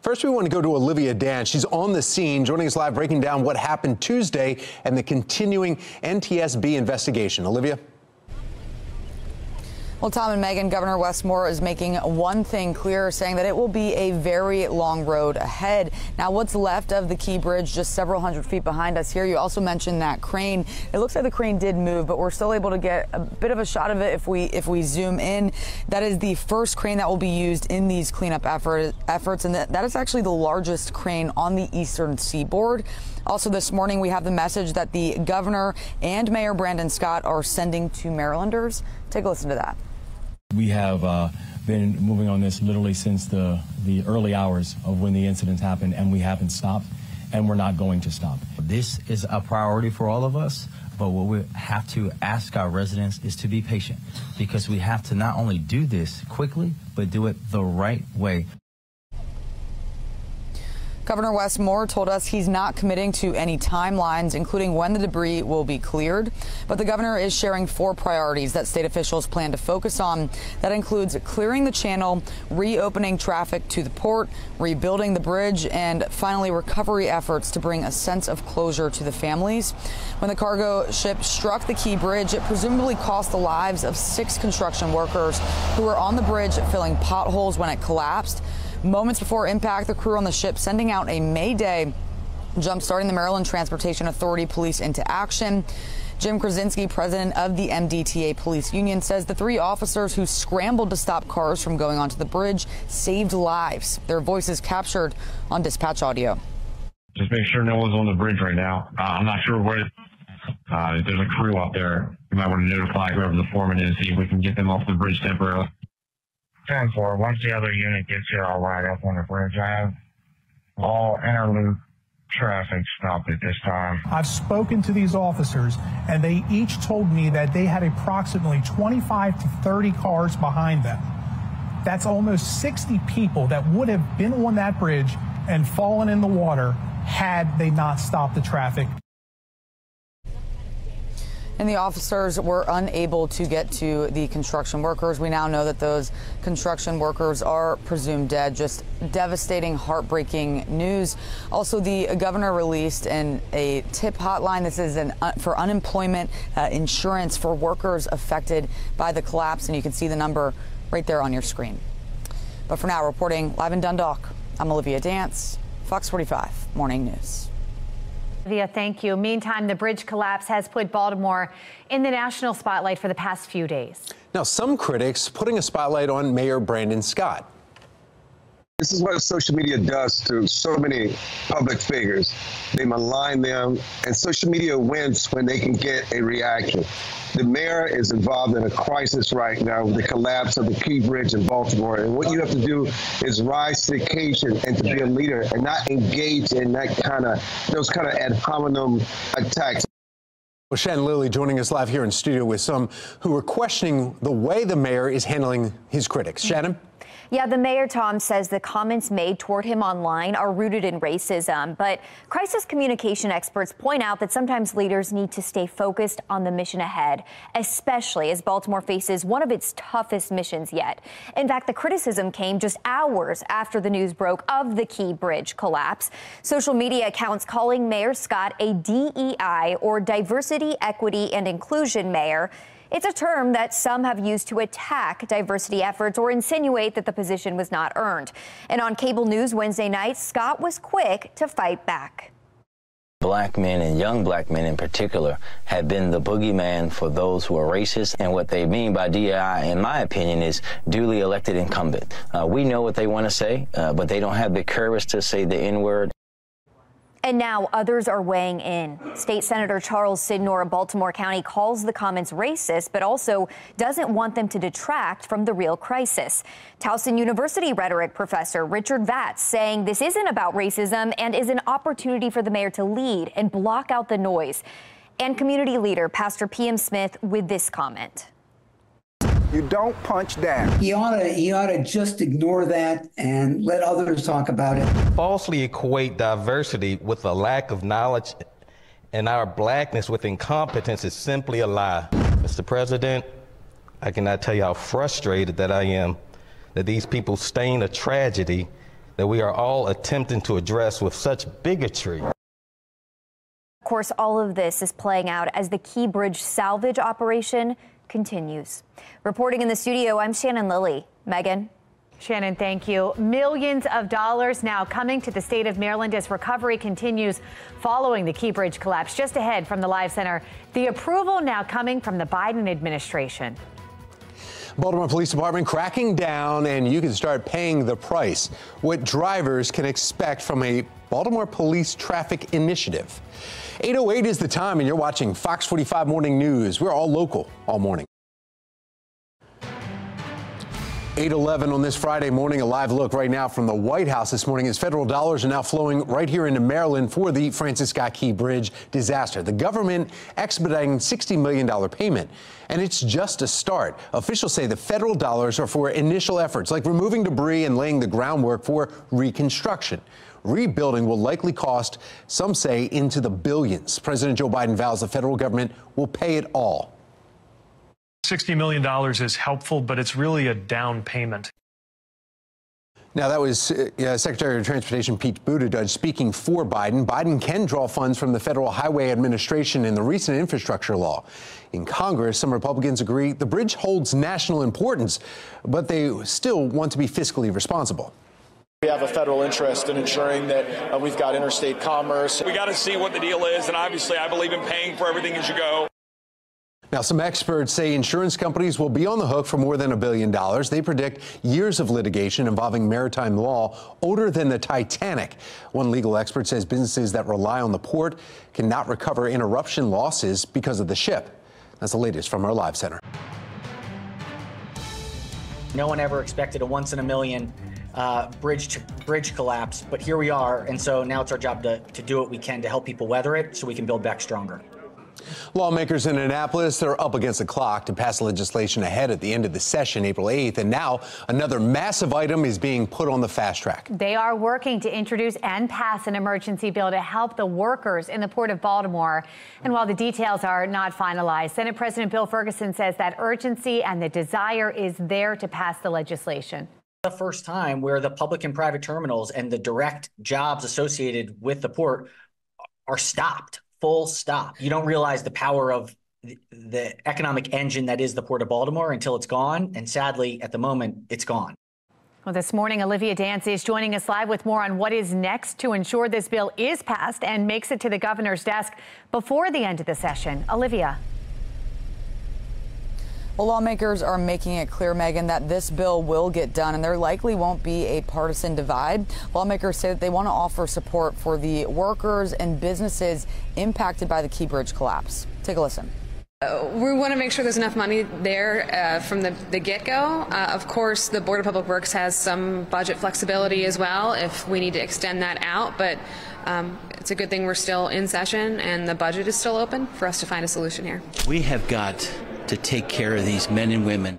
First, we want to go to Olivia Dance. She's on the scene, joining us live, breaking down what happened Tuesday and the continuing NTSB investigation. Olivia? Well, Tom and Megan, Governor Wes Moore is making one thing clear, saying that it will be a very long road ahead. Now, what's left of the Key Bridge, just several hundred feet behind us here. You also mentioned that crane. It looks like the crane did move, but we're still able to get a bit of a shot of it if we zoom in. That is the first crane that will be used in these cleanup efforts, and that is actually the largest crane on the eastern seaboard. Also this morning, we have the message that the governor and Mayor Brandon Scott are sending to Marylanders. Take a listen to that. We have been moving on this literally since the early hours of when the incidents happened, and we haven't stopped, and we're not going to stop. This is a priority for all of us, but what we have to ask our residents is to be patient, because we have to not only do this quickly, but do it the right way. Governor Wes Moore told us he's not committing to any timelines, including when the debris will be cleared. But the governor is sharing 4 priorities that state officials plan to focus on. That includes clearing the channel, reopening traffic to the port, rebuilding the bridge, and finally recovery efforts to bring a sense of closure to the families. When the cargo ship struck the Key Bridge, it presumably cost the lives of 6 construction workers who were on the bridge filling potholes when it collapsed. Moments before impact, the crew on the ship sending out a Mayday, jump-starting the Maryland Transportation Authority police into action. Jim Krasinski, president of the MDTA Police Union, says the 3 officers who scrambled to stop cars from going onto the bridge saved lives. Their voices captured on dispatch audio. Just make sure no one's on the bridge right now. I'm not sure where. If there's a crew out there, you might want to notify whoever the foreman is, see if we can get them off the bridge temporarily. 10-4. Once the other unit gets here, I'll ride up on the bridge. I have all interloop traffic stopped at this time. I've spoken to these officers, and they each told me that they had approximately 25 to 30 cars behind them. That's almost 60 people that would have been on that bridge and fallen in the water had they not stopped the traffic. And the officers were unable to get to the construction workers. We now know that those construction workers are presumed dead. Just devastating, heartbreaking news. Also, the governor released a tip hotline. This is for unemployment insurance for workers affected by the collapse. And you can see the number right there on your screen. But for now, reporting live in Dundalk, I'm Olivia Dance, Fox 45 Morning News. Olivia, thank you. Meantime, the bridge collapse has put Baltimore in the national spotlight for the past few days. Now, some critics putting a spotlight on Mayor Brandon Scott. This is what social media does to so many public figures. They malign them, and social media wins when they can get a reaction. The mayor is involved in a crisis right now with the collapse of the Key Bridge in Baltimore, and what you have to do is rise to the occasion and to be a leader and not engage in those kind of ad hominem attacks. Well, Shannon Lilly joining us live here in studio with some who are questioning the way the mayor is handling his critics. Shannon? Yeah, the mayor, Tom, says the comments made toward him online are rooted in racism. But crisis communication experts point out that sometimes leaders need to stay focused on the mission ahead, especially as Baltimore faces one of its toughest missions yet. In fact, the criticism came just hours after the news broke of the Key Bridge collapse. Social media accounts calling Mayor Scott a DEI, or diversity, equity, and inclusion mayor. It's a term that some have used to attack diversity efforts or insinuate that the position was not earned. And on cable news Wednesday night, Scott was quick to fight back. Black men, and young black men in particular, have been the boogeyman for those who are racist. And what they mean by DEI, in my opinion, is duly elected incumbent. We know what they want to say, but they don't have the courage to say the N-word. And now others are weighing in. State Senator Charles Sidnor of Baltimore County calls the comments racist, but also doesn't want them to detract from the real crisis. Towson University rhetoric professor Richard Vatz saying this isn't about racism and is an opportunity for the mayor to lead and block out the noise. And community leader Pastor P.M. Smith with this comment. You don't punch down. He ought to just ignore that and let others talk about it. Falsely equate diversity with a lack of knowledge, and our blackness with incompetence is simply a lie. Mr. President, I cannot tell you how frustrated that I am that these people stain a tragedy that we are all attempting to address with such bigotry. Of course, all of this is playing out as the Key Bridge salvage operation continues. Reporting in the studio, I'm Shannon Lilly. Megan. Shannon, thank you. Millions of dollars now coming to the state of Maryland as recovery continues following the Key Bridge collapse. Just ahead from the Live Center, the approval now coming from the Biden administration. Baltimore Police Department cracking down, and you can start paying the price. What drivers can expect from a Baltimore Police traffic initiative. 8:08 is the time, and you're watching Fox 45 Morning News. We're all local all morning. 8:11 on this Friday morning. A live look right now from the White House this morning as federal dollars are now flowing right here into Maryland for the Francis Scott Key Bridge disaster. The government expediting $60 million payment. And it's just a start. Officials say the federal dollars are for initial efforts like removing debris and laying the groundwork for reconstruction. Rebuilding will likely cost, some say, into the billions. President Joe Biden vows the federal government will pay it all. $60 million is helpful, but it's really a down payment. Now, that was Secretary of Transportation Pete Buttigieg speaking for Biden. Biden can draw funds from the Federal Highway Administration in the recent infrastructure law. In Congress, some Republicans agree the bridge holds national importance, but they still want to be fiscally responsible. We have a federal interest in ensuring that we've got interstate commerce. We got to see what the deal is, and obviously I believe in paying for everything as you go. Now, some experts say insurance companies will be on the hook for more than $1 billion. They predict years of litigation involving maritime law older than the Titanic. One legal expert says businesses that rely on the port cannot recover interruption losses because of the ship. That's the latest from our Live Center. No one ever expected a once in a million bridge collapse, but here we are. And so now it's our job to do what we can to help people weather it so we can build back stronger. Lawmakers in Annapolis, they're up against the clock to pass legislation ahead at the end of the session, April 8th. And now another massive item is being put on the fast track. They are working to introduce and pass an emergency bill to help the workers in the Port of Baltimore. And while the details are not finalized, Senate President Bill Ferguson says that urgency and the desire is there to pass the legislation. The first time where the public and private terminals and the direct jobs associated with the port are stopped. Full stop. You don't realize the power of the economic engine that is the Port of Baltimore until it's gone. And sadly, at the moment, it's gone. Well, this morning, Olivia Dance is joining us live with more on what is next to ensure this bill is passed and makes it to the governor's desk before the end of the session. Olivia. Well, lawmakers are making it clear, Megan, that this bill will get done, and there likely won't be a partisan divide. Lawmakers say that they want to offer support for the workers and businesses impacted by the Key Bridge collapse. Take a listen. We want to make sure there's enough money there from the get-go. Of course, the Board of Public Works has some budget flexibility as well if we need to extend that out, but it's a good thing we're still in session and the budget is still open for us to find a solution here. We have got to take care of these men and women.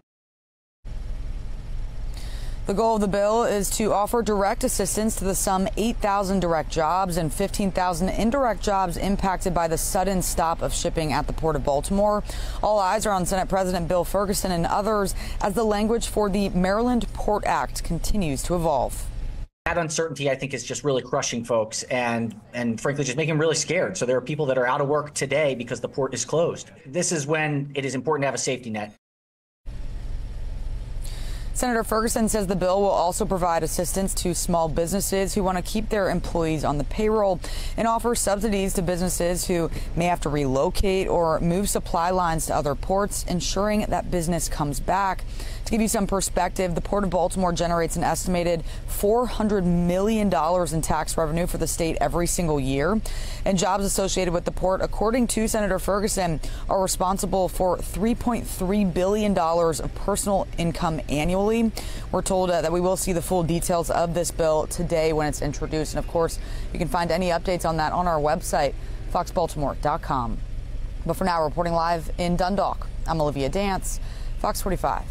The goal of the bill is to offer direct assistance to the some 8,000 direct jobs and 15,000 indirect jobs impacted by the sudden stop of shipping at the Port of Baltimore. All eyes are on Senate President Bill Ferguson and others as the language for the Maryland Port Act continues to evolve. That uncertainty, I think, is just really crushing folks and frankly, just making them really scared. So there are people that are out of work today because the port is closed. This is when it is important to have a safety net. Senator Ferguson says the bill will also provide assistance to small businesses who want to keep their employees on the payroll and offer subsidies to businesses who may have to relocate or move supply lines to other ports, ensuring that business comes back. To give you some perspective, the Port of Baltimore generates an estimated $400 million in tax revenue for the state every single year. And jobs associated with the port, according to Senator Ferguson, are responsible for $3.3 billion of personal income annually. We're told that we will see the full details of this bill today when it's introduced. And of course, you can find any updates on that on our website, foxbaltimore.com. But for now, reporting live in Dundalk, I'm Olivia Dance, Fox 45.